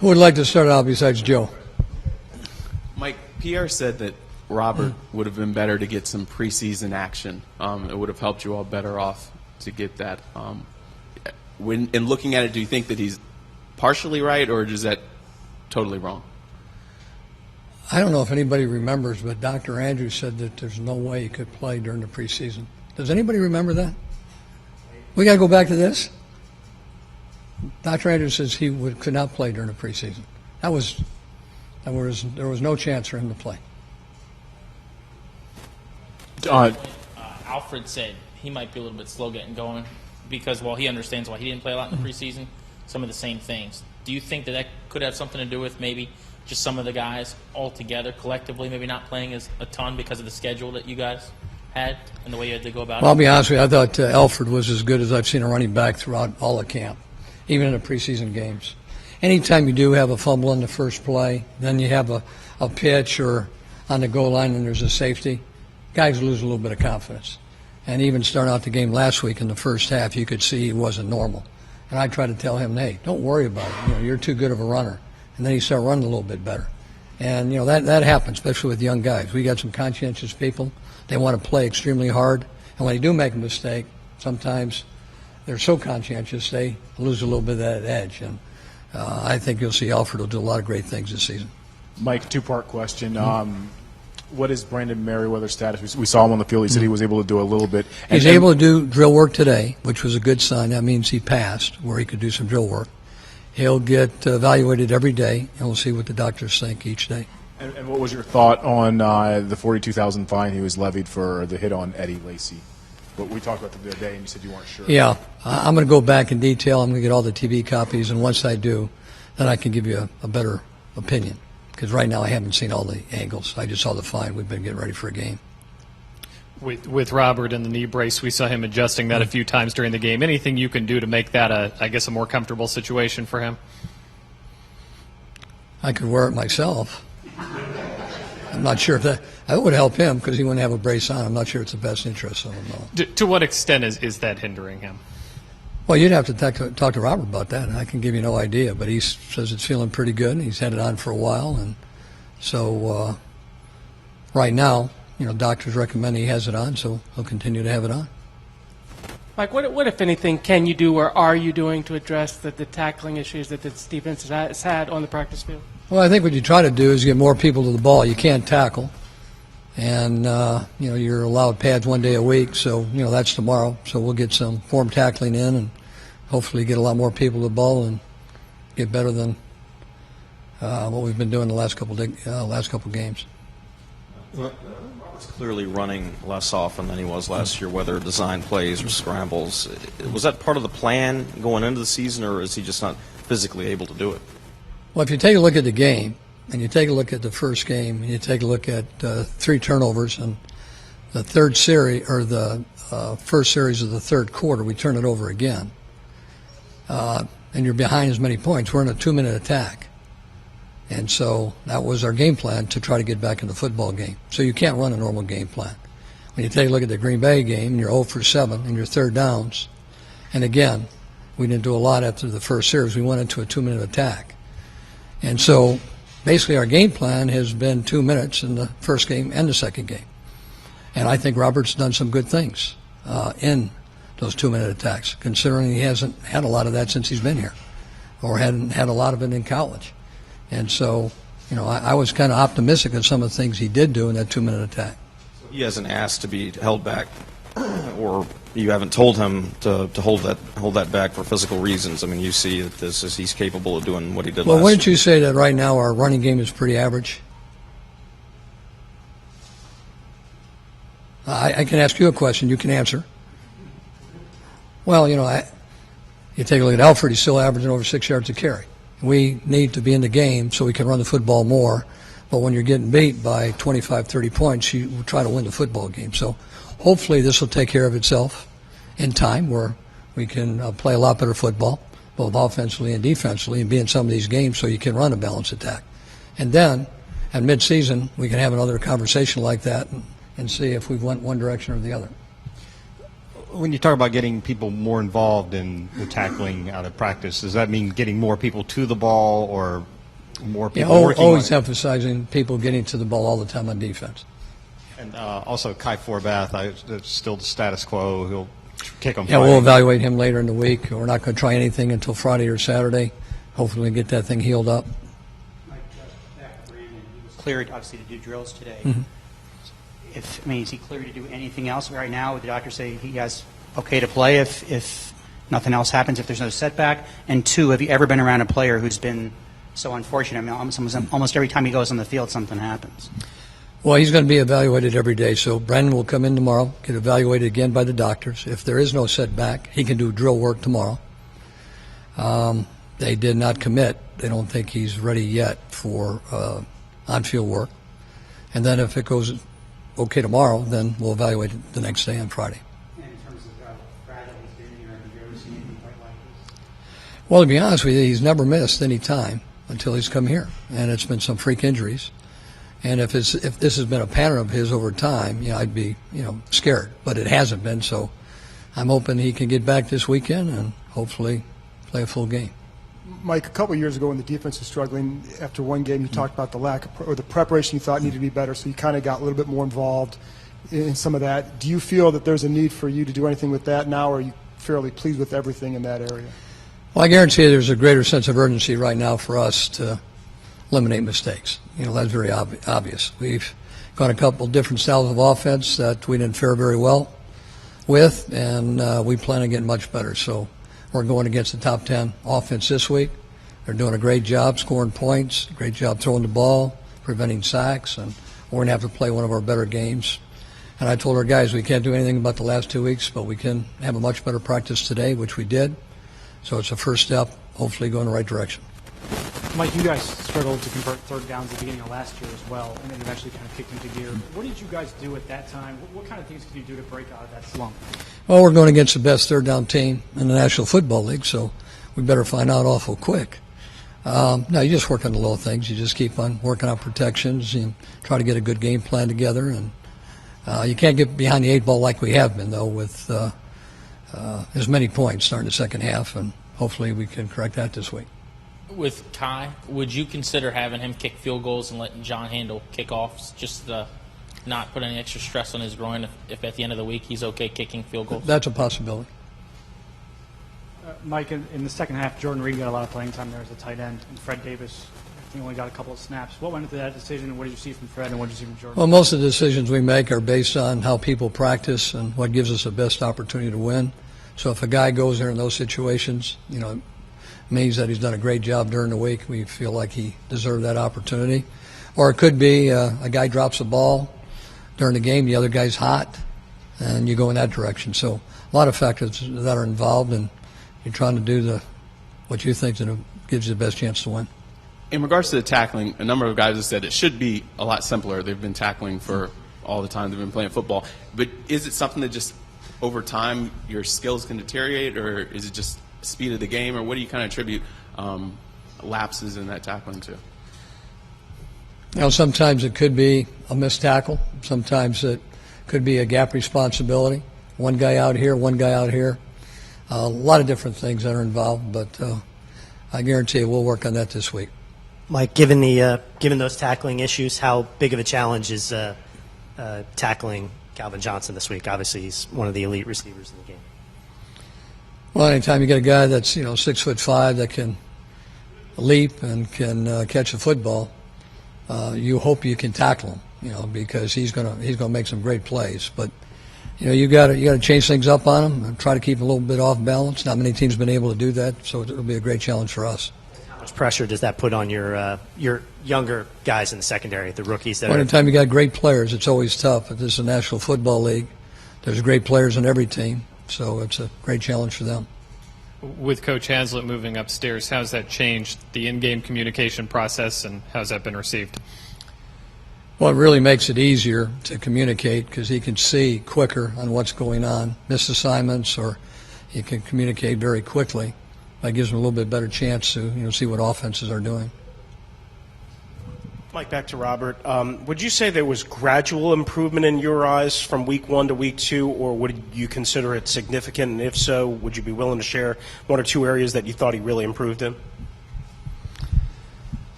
Who would like to start out besides Joe? Mike, Pierre said that Robert would have been better to get some preseason action. It would have helped you all better off to get that. In looking at it, do you think that he's partially right, or is that totally wrong? I don't know if anybody remembers, but Dr. Andrews said that there's no way he could play during the preseason. Does anybody remember that? We got to go back to this? Dr. Andrews says he could not play during the preseason. There was no chance for him to play. Alfred said he might be a little bit slow getting going because while he understands why he didn't play a lot in the preseason, some of the same things. Do you think that could have something to do with maybe just some of the guys all together collectively maybe not playing as a ton because of the schedule that you guys had and the way you had to go about it? I'll be honest with you, I thought Alfred was as good as I've seen a running back throughout all of camp, even in the preseason games. Anytime you do have a fumble in the first play, then you have a pitch or on the goal line and there's a safety, guys lose a little bit of confidence. And even starting out the game last week in the first half, you could see he wasn't normal. And I tried to tell him, hey, don't worry about it. You're too good of a runner. And then he started running a little bit better. And, that happens, especially with young guys. We got some conscientious people. They want to play extremely hard. And when they do make a mistake, sometimes they're so conscientious they lose a little bit of that edge. And I think you'll see Alfred will do a lot of great things this season. Mike, two-part question. What is Brandon Merriweather's status? We saw him on the field. He said he was able to do a little bit. He's able to do drill work today, which was a good sign. That means he passed, where he could do some drill work. He'll get evaluated every day, and we'll see what the doctors think each day. And what was your thought on the $42,000 fine he was levied for the hit on Eddie Lacy? But we talked about the other day, and you said you weren't sure. Yeah, I'm going to go back in detail. I'm going to get all the TV copies, and once I do, then I can give you a better opinion. Because right now I haven't seen all the angles. I just saw the fine. We've been getting ready for a game. With Robert in the knee brace, we saw him adjusting that a few times during the game. Anything you can do to make that, a more comfortable situation for him? I could wear it myself. I'm not sure if that would help him because he wouldn't have a brace on. I'm not sure it's the best interest of him, though. To what extent is that hindering him? Well, you'd have to talk to Robert about that, and I can give you no idea. But he says it's feeling pretty good. He's had it on for a while, and so right now, doctors recommend he has it on, so he'll continue to have it on. Mike, what if anything, can you do or are you doing to address the tackling issues that this defense has had on the practice field? Well, I think what you try to do is get more people to the ball. You can't tackle. And, you're allowed pads one day a week, so, that's tomorrow. So we'll get some form tackling in and hopefully get a lot more people to the ball and get better than what we've been doing the last couple games. Well, Robert's clearly running less often than he was last year, whether design plays or scrambles. Was that part of the plan going into the season, or is he just not physically able to do it? Well, if you take a look at the game, and you take a look at the first game, and you take a look at 3 turnovers, and the third series or the first series of the third quarter, we turn it over again, and you're behind as many points. We're in a 2-minute attack, and so that was our game plan to try to get back in the football game. So you can't run a normal game plan. When you take a look at the Green Bay game, and you're 0 for 7 in your third downs, and again, we didn't do a lot after the first series. We went into a 2-minute attack, and so basically, our game plan has been 2 minutes in the first game and the second game. And I think Robert's done some good things in those 2-minute attacks, considering he hasn't had a lot of that since he's been here or hadn't had a lot of it in college. And so, I was kind of optimistic of some of the things he did do in that 2-minute attack. He hasn't asked to be held back, or you haven't told him to hold that back for physical reasons. I mean, you see that he's capable of doing what he did last year. Well, wouldn't you say that right now our running game is pretty average? I can ask you a question. You can answer. Well, you take a look at Alfred. He's still averaging over 6 yards a carry. We need to be in the game so we can run the football more. But when you're getting beat by 25, 30 points, you try to win the football game. So hopefully this will take care of itself in time where we can play a lot better football, both offensively and defensively, and be in some of these games so you can run a balanced attack. And then at midseason, we can have another conversation like that and see if we've went one direction or the other. when you talk about getting people more involved in the tackling out of practice, does that mean getting more people to the ball or more people working always on it? emphasizing people getting to the ball all the time on defense. And also Kai Forbath, it's still the status quo. He'll kick on Yeah, Friday. we'll evaluate him later in the week. We're not going to try anything until Friday or Saturday. Hopefully we get that thing healed up. Mike, back to Brandon. He was cleared, obviously, to do drills today. Mm-hmm. Is he cleared to do anything else right now? Would the doctor say he has okay to play if nothing else happens, if there's no setback? And two, have you ever been around a player who's been so unfortunate? I mean, almost every time he goes on the field, something happens. Well, he's going to be evaluated every day. So Brandon will come in tomorrow, get evaluated again by the doctors. If there is no setback, he can do drill work tomorrow. They did not commit. They don't think he's ready yet for on-field work. And then if it goes okay tomorrow, then we'll evaluate it the next day on Friday. And in terms of how fragile he's been here, have you ever seen anything quite like this? Well, to be honest with you, he's never missed any time until he's come here. And it's been some freak injuries. And if this has been a pattern of his over time, I'd be, scared. But it hasn't been, so I'm hoping he can get back this weekend and hopefully play a full game. Mike, a couple of years ago when the defense was struggling, after one game you talked about the lack of, or the preparation you thought needed to be better, so you kind of got a little bit more involved in some of that. Do you feel that there's a need for you to do anything with that now, or are you fairly pleased with everything in that area? Well, I guarantee you there's a greater sense of urgency right now for us to eliminate mistakes. That's very obvious. We've got a couple different styles of offense that we didn't fare very well with, and we plan on getting much better. So we're going against the top 10 offense this week. They're doing a great job scoring points, great job throwing the ball, preventing sacks, and we're going to have to play one of our better games. And I told our guys we can't do anything about the last 2 weeks, but we can have a much better practice today, which we did. So it's a first step, hopefully going in the right direction. Mike, you guys struggled to convert third downs at the beginning of last year as well, and then eventually kind of kicked into gear. What did you guys do at that time? What kind of things could you do to break out of that slump? Well, we're going against the best third down team in the National Football League, so we better find out awful quick. No, you just work on the little things. You just keep on working on protections and try to get a good game plan together. And you can't get behind the eight ball like we have been, though, with as many points starting the second half, and hopefully we can correct that this week. With Kai, would you consider having him kick field goals and letting John handle kickoffs, just to not put any extra stress on his groin if at the end of the week he's okay kicking field goals? That's a possibility. Mike, in the second half, Jordan Reed got a lot of playing time there as a tight end, and Fred Davis, I think, only got a couple of snaps. What went into that decision, and what did you see from Fred, and what did you see from Jordan? Well, most of the decisions we make are based on how people practice and what gives us the best opportunity to win. So if a guy goes there in those situations, it means that he's done a great job during the week. We feel like he deserved that opportunity. Or it could be a guy drops a ball during the game, the other guy's hot, and you go in that direction. So a lot of factors that are involved, and you're trying to do what you think gives you the best chance to win. In regards to the tackling, a number of guys have said it should be a lot simpler. They've been tackling for all the time they've been playing football. But is it something that just over time your skills can deteriorate, or is it just speed of the game, or what do you kind of attribute lapses in that tackling to? Sometimes it could be a missed tackle. Sometimes it could be a gap responsibility. One guy out here, one guy out here. A lot of different things that are involved, but I guarantee you we'll work on that this week. Mike, given those tackling issues, how big of a challenge is tackling Calvin Johnson this week? Obviously, he's one of the elite receivers in the game. Well, anytime you get a guy that's 6'5" that can leap and can catch a football, you hope you can tackle him, because he's gonna make some great plays. But you got to change things up on him and try to keep a little bit off balance. Not many teams have been able to do that, so it'll be a great challenge for us. How much pressure does that put on your younger guys in the secondary, the rookies? Anytime you got great players, it's always tough. If this is a National Football League, there's great players on every team, so it's a great challenge for them. With Coach Hazlitt moving upstairs, how's that changed the in-game communication process, and how's that been received? Well, it really makes it easier to communicate because he can see quicker on what's going on, miss assignments, or he can communicate very quickly. That gives him a little bit better chance to see what offenses are doing. Mike, back to Robert. Would you say there was gradual improvement in your eyes from week 1 to week 2, or would you consider it significant? And if so, would you be willing to share 1 or 2 areas that you thought he really improved in?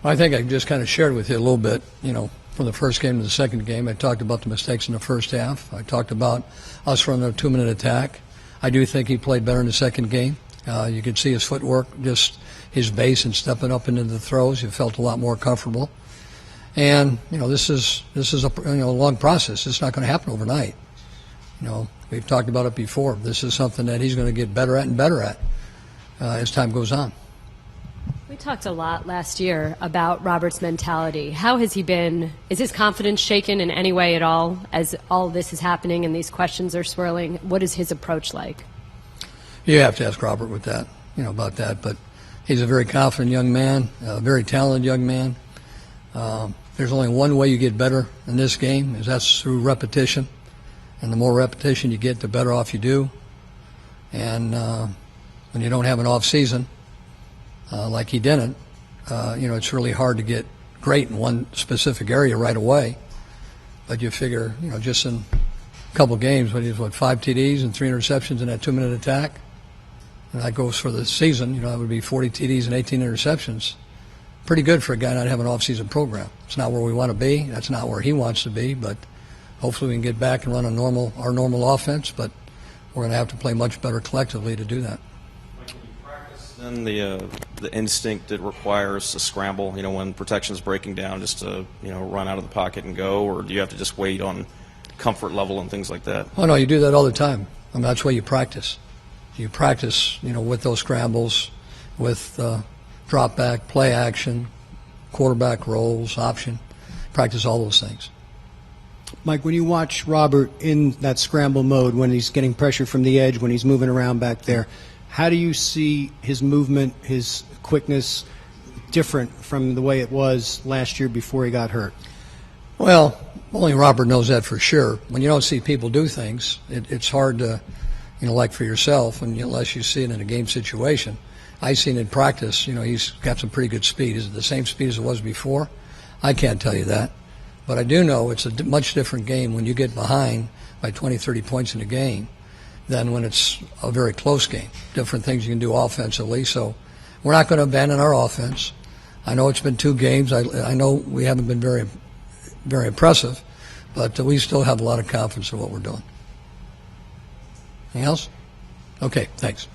I think I just kind of shared with you a little bit, from the first game to the second game. I talked about the mistakes in the first half. I talked about us running a 2-minute attack. I do think he played better in the second game. You could see his footwork, just his base and stepping up into the throws. You felt a lot more comfortable. And, this is a long process. It's not going to happen overnight. We've talked about it before. This is something that he's going to get better at and better at as time goes on. We talked a lot last year about Robert's mentality. How has he been? Is his confidence shaken in any way at all as all this is happening and these questions are swirling? What is his approach like? You have to ask Robert with that, about that. But he's a very confident young man, a very talented young man. There's only one way you get better in this game, is that's through repetition. And the more repetition you get, the better off you do. And when you don't have an off season, like he didn't, it's really hard to get great in one specific area right away. But you figure, just in a couple games, when he's 5 TDs and 3 interceptions in that 2-minute attack, and that goes for the season, that would be 40 TDs and 18 interceptions. Pretty good for a guy not having an off-season program. It's not where we want to be. That's not where he wants to be. But hopefully we can get back and run our normal offense. But we're going to have to play much better collectively to do that. Then the instinct that requires a scramble, when protection's breaking down, just to run out of the pocket and go, or do you have to just wait on comfort level and things like that? Oh no, you do that all the time. That's why you practice. You practice, with those scrambles, with drop back, play action, quarterback rolls, option. Practice all those things. Mike, when you watch Robert in that scramble mode, when he's getting pressure from the edge, when he's moving around back there, how do you see his movement, his quickness different from the way it was last year before he got hurt? Well, only Robert knows that for sure. When you don't see people do things, it's hard to, like for yourself, unless you see it in a game situation. I seen in practice, he's got some pretty good speed. Is it the same speed as it was before? I can't tell you that. But I do know it's a much different game when you get behind by 20, 30 points in a game than when it's a very close game. Different things you can do offensively. So we're not going to abandon our offense. I know it's been 2 games. I know we haven't been very, very impressive, but we still have a lot of confidence in what we're doing. Anything else? Okay, thanks.